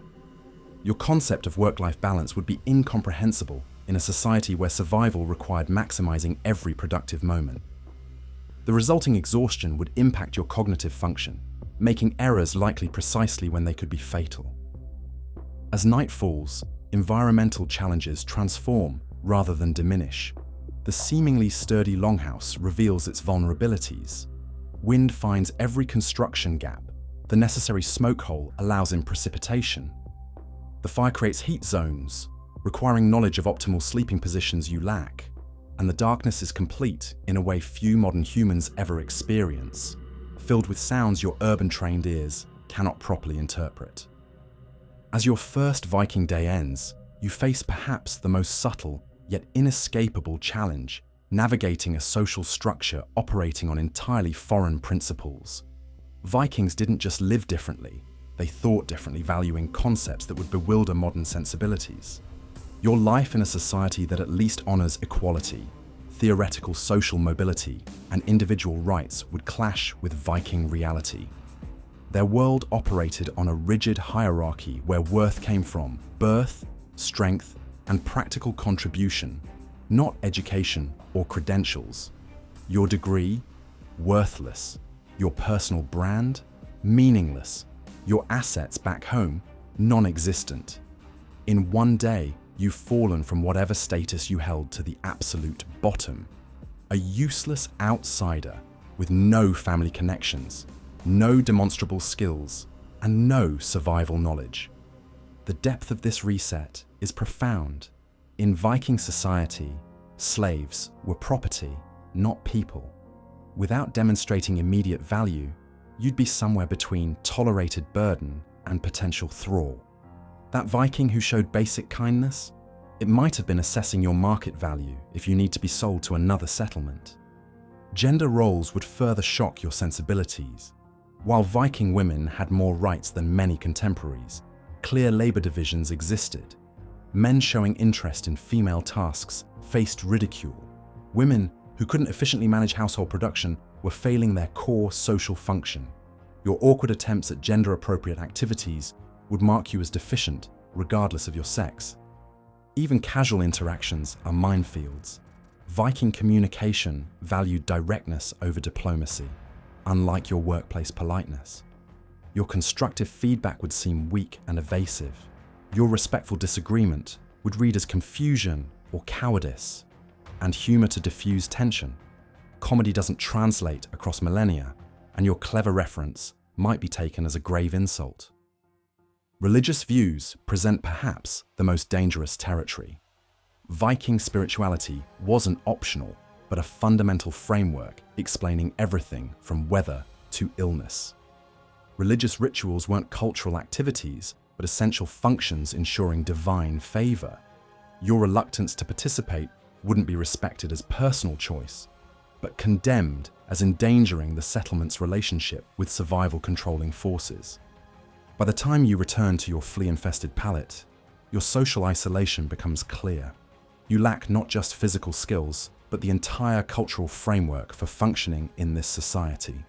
Your concept of work-life balance would be incomprehensible in a society where survival required maximizing every productive moment. The resulting exhaustion would impact your cognitive function, making errors likely precisely when they could be fatal. As night falls, environmental challenges transform rather than diminish. The seemingly sturdy longhouse reveals its vulnerabilities. Wind finds every construction gap. The necessary smoke hole allows in precipitation. The fire creates heat zones, requiring knowledge of optimal sleeping positions you lack. And the darkness is complete in a way few modern humans ever experience, filled with sounds your urban-trained ears cannot properly interpret. As your first Viking day ends, you face perhaps the most subtle yet inescapable challenge, navigating a social structure operating on entirely foreign principles. Vikings didn't just live differently, they thought differently, valuing concepts that would bewilder modern sensibilities. Your life in a society that at least honors equality, theoretical social mobility, and individual rights would clash with Viking reality. Their world operated on a rigid hierarchy where worth came from birth, strength, and practical contribution, not education or credentials. Your degree, worthless. Your personal brand, meaningless. Your assets back home, non-existent. In one day, you've fallen from whatever status you held to the absolute bottom. A useless outsider with no family connections, no demonstrable skills, and no survival knowledge. The depth of this reset is profound. In Viking society, slaves were property, not people. Without demonstrating immediate value, you'd be somewhere between tolerated burden and potential thrall. That Viking who showed basic kindness, it might have been assessing your market value if you need to be sold to another settlement. Gender roles would further shock your sensibilities. While Viking women had more rights than many contemporaries, clear labor divisions existed. Men showing interest in female tasks faced ridicule. Women who couldn't efficiently manage household production were failing their core social function. Your awkward attempts at gender-appropriate activities would mark you as deficient, regardless of your sex. Even casual interactions are minefields. Viking communication valued directness over diplomacy, unlike your workplace politeness. Your constructive feedback would seem weak and evasive. Your respectful disagreement would read as confusion or cowardice, and humor to diffuse tension. Comedy doesn't translate across millennia, and your clever reference might be taken as a grave insult. Religious views present perhaps the most dangerous territory. Viking spirituality wasn't optional, but a fundamental framework explaining everything from weather to illness. Religious rituals weren't cultural activities, but essential functions ensuring divine favor. Your reluctance to participate wouldn't be respected as personal choice, but condemned as endangering the settlement's relationship with survival-controlling forces. By the time you return to your flea-infested pallet, your social isolation becomes clear. You lack not just physical skills, but the entire cultural framework for functioning in this society.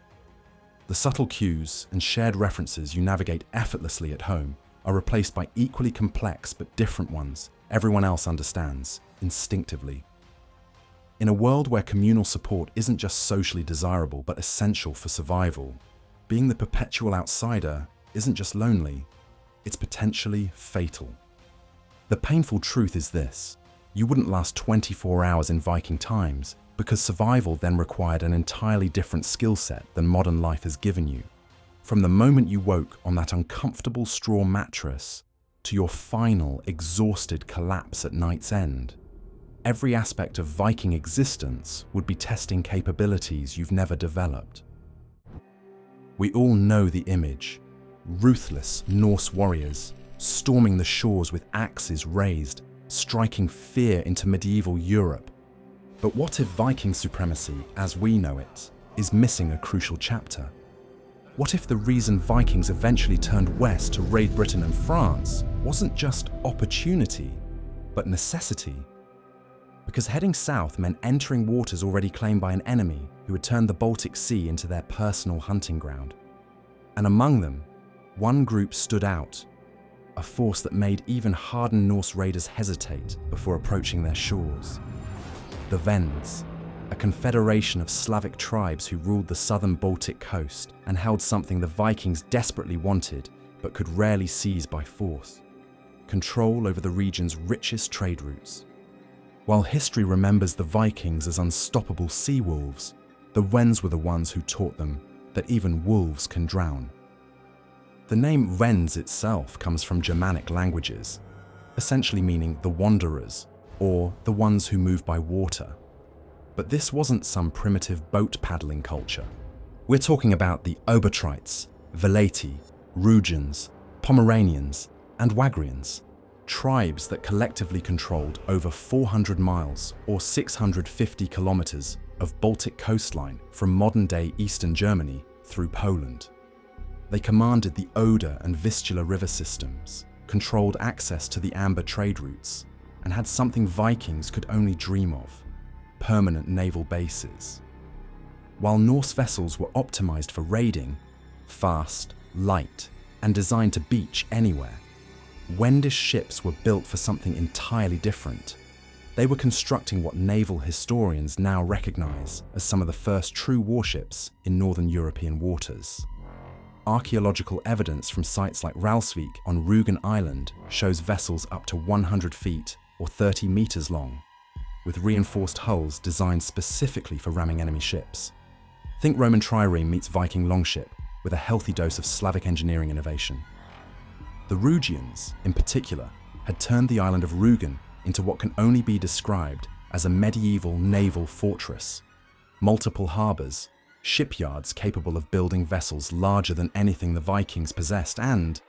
The subtle cues and shared references you navigate effortlessly at home are replaced by equally complex but different ones everyone else understands instinctively. In a world where communal support isn't just socially desirable but essential for survival, being the perpetual outsider isn't just lonely, it's potentially fatal. The painful truth is this: you wouldn't last 24 hours in Viking times because survival then required an entirely different skill set than modern life has given you. From the moment you woke on that uncomfortable straw mattress to your final, exhausted collapse at night's end, every aspect of Viking existence would be testing capabilities you've never developed. We all know the image: ruthless Norse warriors storming the shores with axes raised, striking fear into medieval Europe. But what if Viking supremacy, as we know it, is missing a crucial chapter? What if the reason Vikings eventually turned west to raid Britain and France wasn't just opportunity, but necessity? Because heading south meant entering waters already claimed by an enemy who had turned the Baltic Sea into their personal hunting ground. And among them, one group stood out, a force that made even hardened Norse raiders hesitate before approaching their shores. The Wends, a confederation of Slavic tribes who ruled the southern Baltic coast and held something the Vikings desperately wanted but could rarely seize by force: control over the region's richest trade routes. While history remembers the Vikings as unstoppable sea wolves, the Wends were the ones who taught them that even wolves can drown. The name Wends itself comes from Germanic languages, essentially meaning the wanderers, or the ones who move by water. But this wasn't some primitive boat paddling culture. We're talking about the Obotrites, Velati, Rugians, Pomeranians, and Wagrians, tribes that collectively controlled over 400 miles or 650 kilometers of Baltic coastline from modern-day eastern Germany through Poland. They commanded the Oder and Vistula river systems, controlled access to the amber trade routes, and had something Vikings could only dream of: permanent naval bases. While Norse vessels were optimized for raiding, fast, light, and designed to beach anywhere, Wendish ships were built for something entirely different. They were constructing what naval historians now recognize as some of the first true warships in northern European waters. Archaeological evidence from sites like Ralsvik on Rügen Island shows vessels up to 100 feet or 30 meters long, with reinforced hulls designed specifically for ramming enemy ships. Think Roman trireme meets Viking longship, with a healthy dose of Slavic engineering innovation. The Rugians, in particular, had turned the island of Rügen into what can only be described as a medieval naval fortress. Multiple harbours, shipyards capable of building vessels larger than anything the Vikings possessed, and,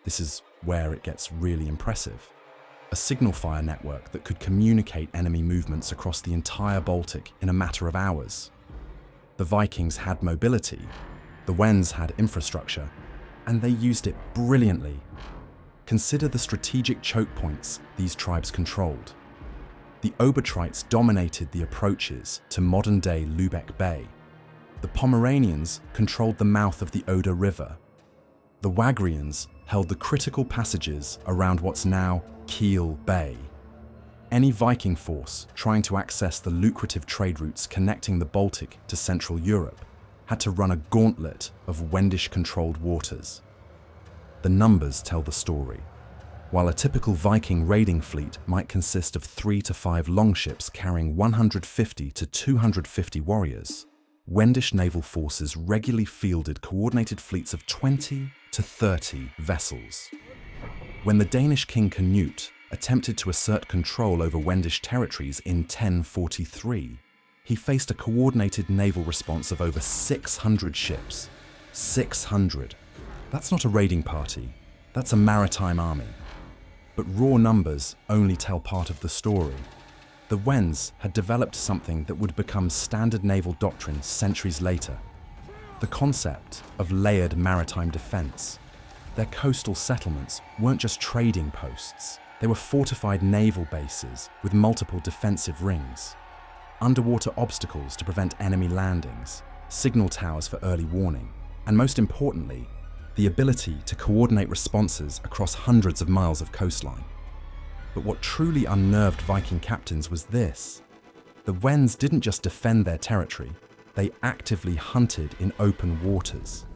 this is where it gets really impressive, a signal fire network that could communicate enemy movements across the entire Baltic in a matter of hours. The Vikings had mobility, the Wends had infrastructure, and they used it brilliantly. Consider the strategic choke points these tribes controlled. The Obotrites dominated the approaches to modern-day Lübeck Bay. The Pomeranians controlled the mouth of the Oder River. The Wagrians held the critical passages around what's now Kiel Bay. Any Viking force trying to access the lucrative trade routes connecting the Baltic to Central Europe had to run a gauntlet of Wendish-controlled waters. The numbers tell the story. While a typical Viking raiding fleet might consist of 3 to 5 longships carrying 150 to 250 warriors, Wendish naval forces regularly fielded coordinated fleets of 20 to 30 vessels. When the Danish king Canute attempted to assert control over Wendish territories in 1043, he faced a coordinated naval response of over 600 ships. 600. That's not a raiding party, that's a maritime army. But raw numbers only tell part of the story. The Wends had developed something that would become standard naval doctrine centuries later. The concept of layered maritime defense. Their coastal settlements weren't just trading posts, they were fortified naval bases with multiple defensive rings, underwater obstacles to prevent enemy landings, signal towers for early warning, and most importantly, the ability to coordinate responses across hundreds of miles of coastline. But what truly unnerved Viking captains was this. The Wends didn't just defend their territory, they actively hunted in open waters.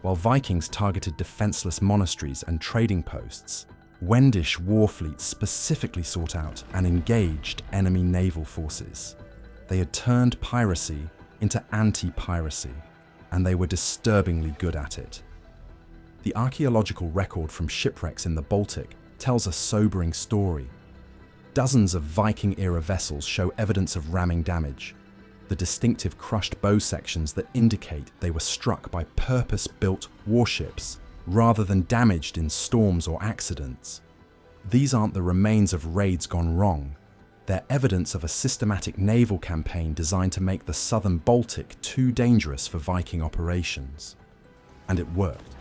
While Vikings targeted defenseless monasteries and trading posts, Wendish war fleets specifically sought out and engaged enemy naval forces. They had turned piracy into anti-piracy, and they were disturbingly good at it. The archaeological record from shipwrecks in the Baltic tells a sobering story. Dozens of Viking-era vessels show evidence of ramming damage, the distinctive crushed bow sections that indicate they were struck by purpose-built warships rather than damaged in storms or accidents. These aren't the remains of raids gone wrong. They're evidence of a systematic naval campaign designed to make the southern Baltic too dangerous for Viking operations. And it worked.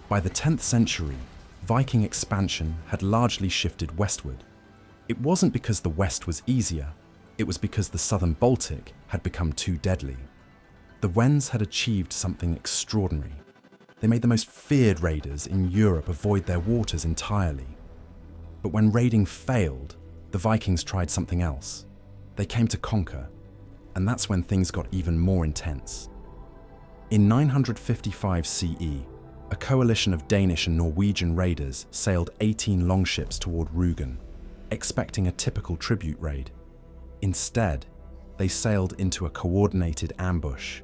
By the 10th century, Viking expansion had largely shifted westward. It wasn't because the west was easier, it was because the southern Baltic had become too deadly. The Wends had achieved something extraordinary. They made the most feared raiders in Europe avoid their waters entirely. But when raiding failed, the Vikings tried something else. They came to conquer, and that's when things got even more intense. In 955 CE, a coalition of Danish and Norwegian raiders sailed 18 longships toward Rügen, expecting a typical tribute raid. Instead, they sailed into a coordinated ambush.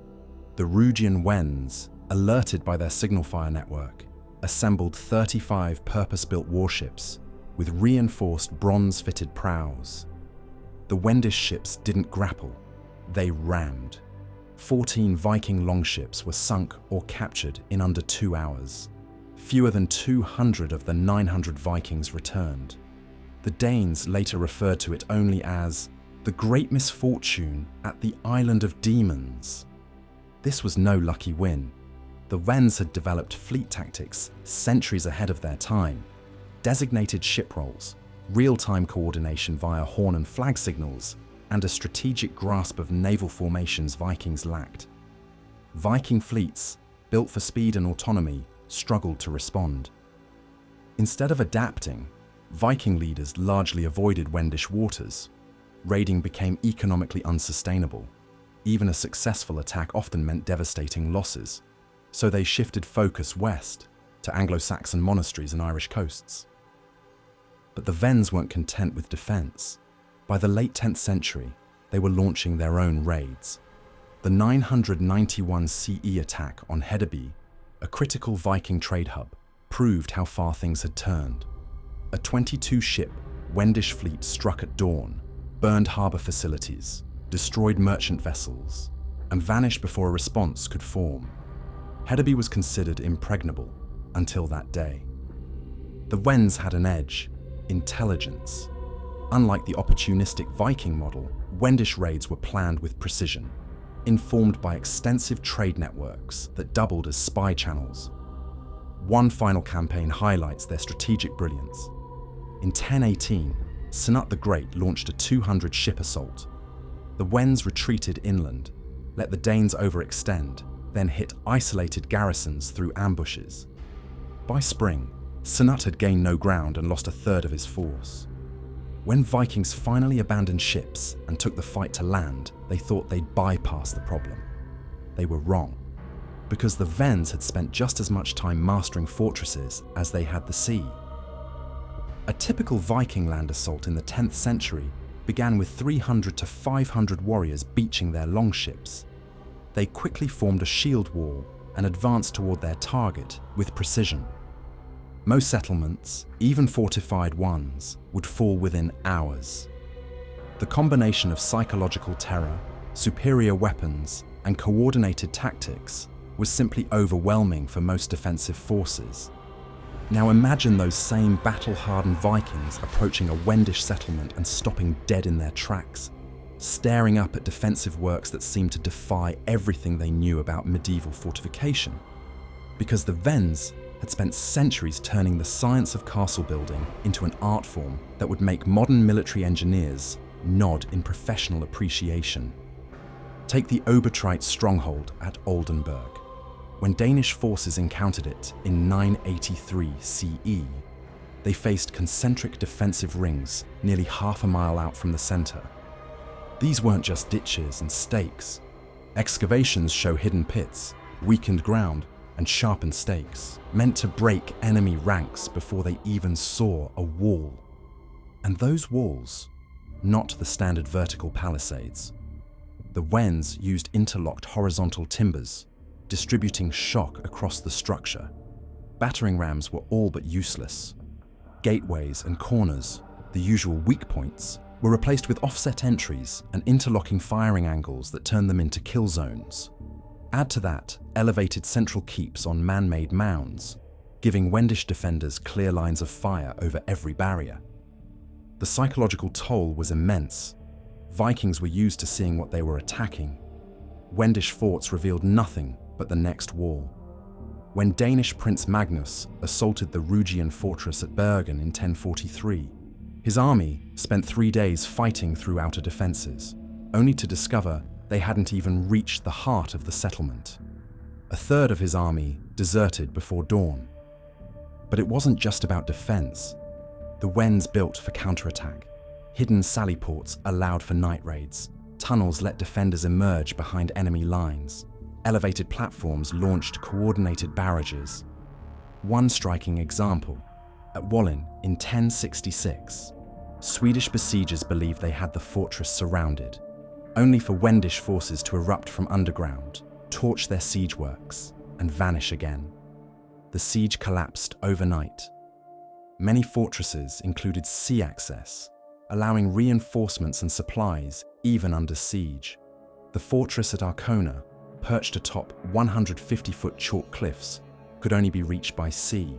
The Rügian Wends, alerted by their signal fire network, assembled 35 purpose-built warships with reinforced bronze-fitted prows. The Wendish ships didn't grapple, they rammed. 14 Viking longships were sunk or captured in under 2 hours. Fewer than 200 of the 900 Vikings returned. The Danes later referred to it only as the Great Misfortune at the Island of Demons. This was no lucky win. The Wends had developed fleet tactics centuries ahead of their time. Designated ship roles, real-time coordination via horn and flag signals, and a strategic grasp of naval formations Vikings lacked. Viking fleets, built for speed and autonomy, struggled to respond. Instead of adapting, Viking leaders largely avoided Wendish waters. Raiding became economically unsustainable. Even a successful attack often meant devastating losses. So they shifted focus west, to Anglo-Saxon monasteries and Irish coasts. But the Wends weren't content with defense. By the late 10th century, they were launching their own raids. The 991 CE attack on Hedeby, a critical Viking trade hub, proved how far things had turned. A 22-ship Wendish fleet struck at dawn, burned harbour facilities, destroyed merchant vessels, and vanished before a response could form. Hedeby was considered impregnable until that day. The Wends had an edge: intelligence. Unlike the opportunistic Viking model, Wendish raids were planned with precision, informed by extensive trade networks that doubled as spy channels. One final campaign highlights their strategic brilliance. In 1018, Cnut the Great launched a 200-ship assault. The Wends retreated inland, let the Danes overextend, then hit isolated garrisons through ambushes. By spring, Cnut had gained no ground and lost a third of his force. When Vikings finally abandoned ships and took the fight to land, they thought they'd bypass the problem. They were wrong, because the Wends had spent just as much time mastering fortresses as they had the sea. A typical Viking land assault in the 10th century began with 300 to 500 warriors beaching their longships. They quickly formed a shield wall and advanced toward their target with precision. Most settlements, even fortified ones, would fall within hours. The combination of psychological terror, superior weapons, and coordinated tactics was simply overwhelming for most defensive forces. Now imagine those same battle-hardened Vikings approaching a Wendish settlement and stopping dead in their tracks, staring up at defensive works that seemed to defy everything they knew about medieval fortification. Because the Wends had spent centuries turning the science of castle building into an art form that would make modern military engineers nod in professional appreciation. Take the Obertreit stronghold at Oldenburg. When Danish forces encountered it in 983 CE, they faced concentric defensive rings nearly half a mile out from the center. These weren't just ditches and stakes. Excavations show hidden pits, weakened ground, and sharpened stakes, meant to break enemy ranks before they even saw a wall. And those walls, not the standard vertical palisades. The Wends used interlocked horizontal timbers, distributing shock across the structure. Battering rams were all but useless. Gateways and corners, the usual weak points, were replaced with offset entries and interlocking firing angles that turned them into kill zones. Add to that elevated central keeps on man-made mounds, giving Wendish defenders clear lines of fire over every barrier. The psychological toll was immense. Vikings were used to seeing what they were attacking. Wendish forts revealed nothing but the next wall. When Danish Prince Magnus assaulted the Rugian fortress at Bergen in 1043, his army spent 3 days fighting through outer defenses, only to discover they hadn't even reached the heart of the settlement. A third of his army deserted before dawn. But it wasn't just about defense. The Wends built for counterattack. Hidden sally ports allowed for night raids. Tunnels let defenders emerge behind enemy lines. Elevated platforms launched coordinated barrages. One striking example, at Wallin in 1066, Swedish besiegers believed they had the fortress surrounded, only for Wendish forces to erupt from underground, torch their siege works, and vanish again. The siege collapsed overnight. Many fortresses included sea access, allowing reinforcements and supplies even under siege. The fortress at Arkona, perched atop 150-foot chalk cliffs, could only be reached by sea,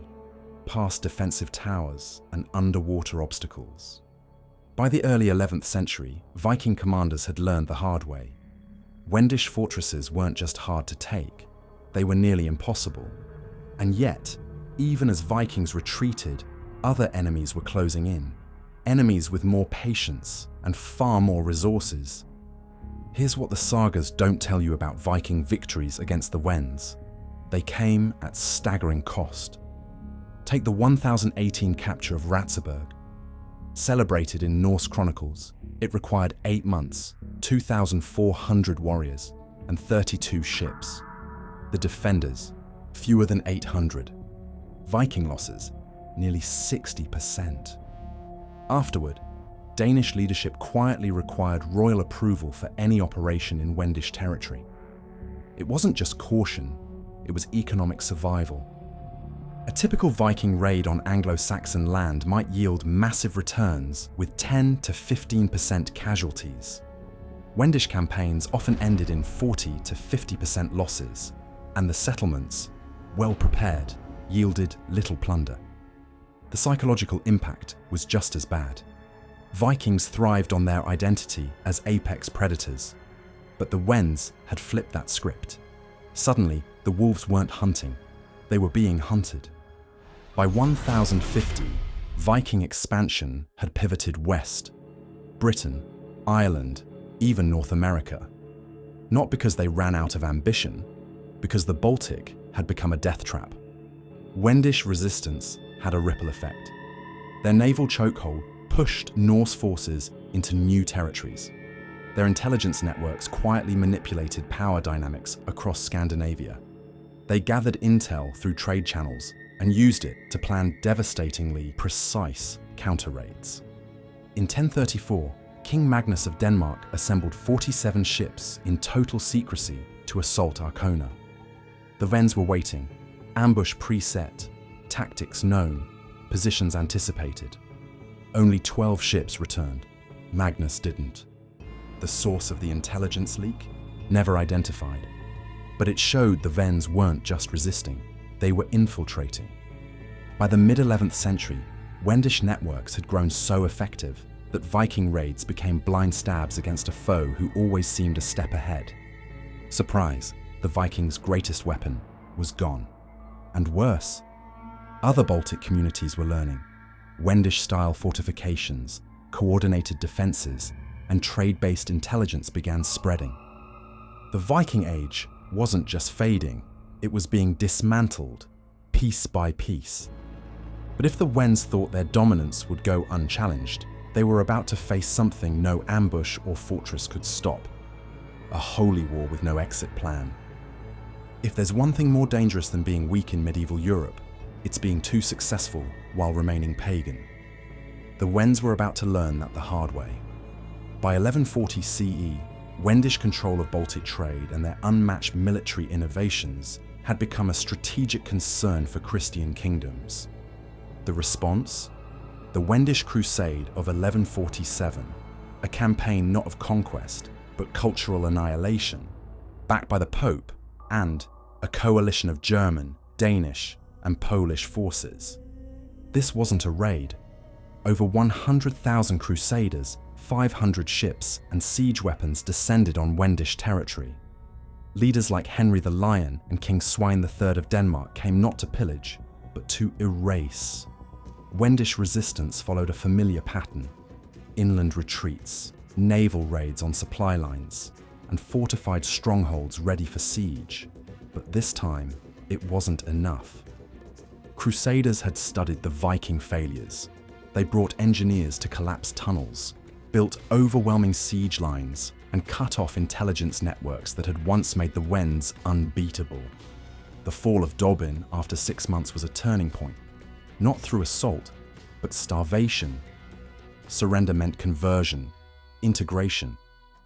past defensive towers and underwater obstacles. By the early 11th century, Viking commanders had learned the hard way. Wendish fortresses weren't just hard to take, they were nearly impossible. And yet, even as Vikings retreated, other enemies were closing in. Enemies with more patience and far more resources. Here's what the sagas don't tell you about Viking victories against the Wends. They came at staggering cost. Take the 1018 capture of Ratzeburg. Celebrated in Norse chronicles, it required 8 months, 2,400 warriors, and 32 ships. The defenders, fewer than 800. Viking losses, nearly 60%. Afterward, Danish leadership quietly required royal approval for any operation in Wendish territory. It wasn't just caution, it was economic survival. A typical Viking raid on Anglo-Saxon land might yield massive returns with 10 to 15% casualties. Wendish campaigns often ended in 40 to 50% losses, and the settlements, well prepared, yielded little plunder. The psychological impact was just as bad. Vikings thrived on their identity as apex predators, but the Wends had flipped that script. Suddenly, the wolves weren't hunting, they were being hunted. By 1050, Viking expansion had pivoted west. Britain, Ireland, even North America. Not because they ran out of ambition, because the Baltic had become a death trap. Wendish resistance had a ripple effect. Their naval chokehold pushed Norse forces into new territories. Their intelligence networks quietly manipulated power dynamics across Scandinavia. They gathered intel through trade channels and used it to plan devastatingly precise counter-raids. In 1034, King Magnus of Denmark assembled 47 ships in total secrecy to assault Arkona. The Wends were waiting, ambush preset, tactics known, positions anticipated. Only 12 ships returned. Magnus didn't. The source of the intelligence leak? Never identified. But it showed the Wends weren't just resisting, they were infiltrating. By the mid-11th century, Wendish networks had grown so effective that Viking raids became blind stabs against a foe who always seemed a step ahead. Surprise, the Vikings' greatest weapon was gone. And worse, other Baltic communities were learning. Wendish-style fortifications, coordinated defenses, and trade-based intelligence began spreading. The Viking Age wasn't just fading, it was being dismantled, piece by piece. But if the Wends thought their dominance would go unchallenged, they were about to face something no ambush or fortress could stop. A holy war with no exit plan. If there's one thing more dangerous than being weak in medieval Europe, it's being too successful while remaining pagan. The Wends were about to learn that the hard way. By 1140 CE, Wendish control of Baltic trade and their unmatched military innovations had become a strategic concern for Christian kingdoms. The response? The Wendish Crusade of 1147, a campaign not of conquest, but cultural annihilation, backed by the Pope and a coalition of German, Danish, and Polish forces. This wasn't a raid. Over 100,000 crusaders, 500 ships, and siege weapons descended on Wendish territory. Leaders like Henry the Lion and King Svein III of Denmark came not to pillage, but to erase. Wendish resistance followed a familiar pattern: inland retreats, naval raids on supply lines, and fortified strongholds ready for siege. But this time, it wasn't enough. Crusaders had studied the Viking failures. They brought engineers to collapse tunnels, built overwhelming siege lines, and cut off intelligence networks that had once made the Wends unbeatable. The fall of Dobin after 6 months was a turning point, not through assault, but starvation. Surrender meant conversion, integration,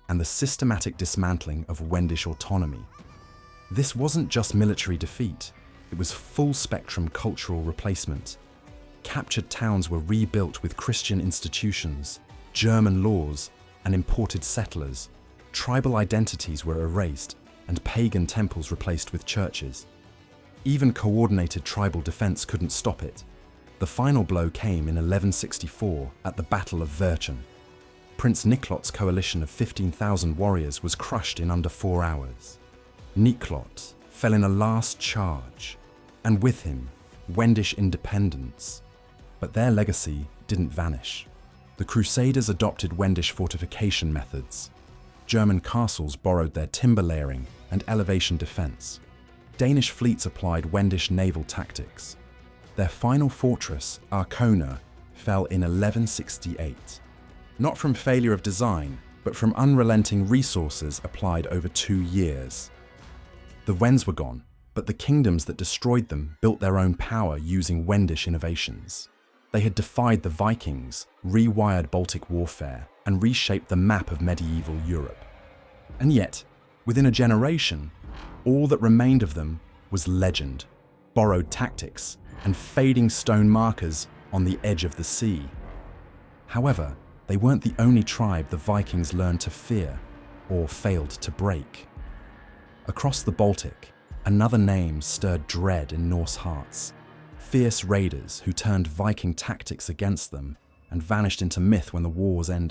and the systematic dismantling of Wendish autonomy. This wasn't just military defeat, it was full-spectrum cultural replacement. Captured towns were rebuilt with Christian institutions, German laws, and imported settlers. Tribal identities were erased, and pagan temples replaced with churches. Even coordinated tribal defense couldn't stop it. The final blow came in 1164 at the Battle of Verchen. Prince Niklot's coalition of 15,000 warriors was crushed in under 4 hours. Niklot fell in a last charge, and with him, Wendish independence. But their legacy didn't vanish. The Crusaders adopted Wendish fortification methods. German castles borrowed their timber layering and elevation defense. Danish fleets applied Wendish naval tactics. Their final fortress, Arkona, fell in 1168. Not from failure of design, but from unrelenting resources applied over 2 years. The Wends were gone, but the kingdoms that destroyed them built their own power using Wendish innovations. They had defied the Vikings, rewired Baltic warfare, and reshaped the map of medieval Europe. And yet, within a generation, all that remained of them was legend, borrowed tactics, and fading stone markers on the edge of the sea. However, they weren't the only tribe the Vikings learned to fear, or failed to break. Across the Baltic, another name stirred dread in Norse hearts: fierce raiders who turned Viking tactics against them and vanished into myth when the wars ended.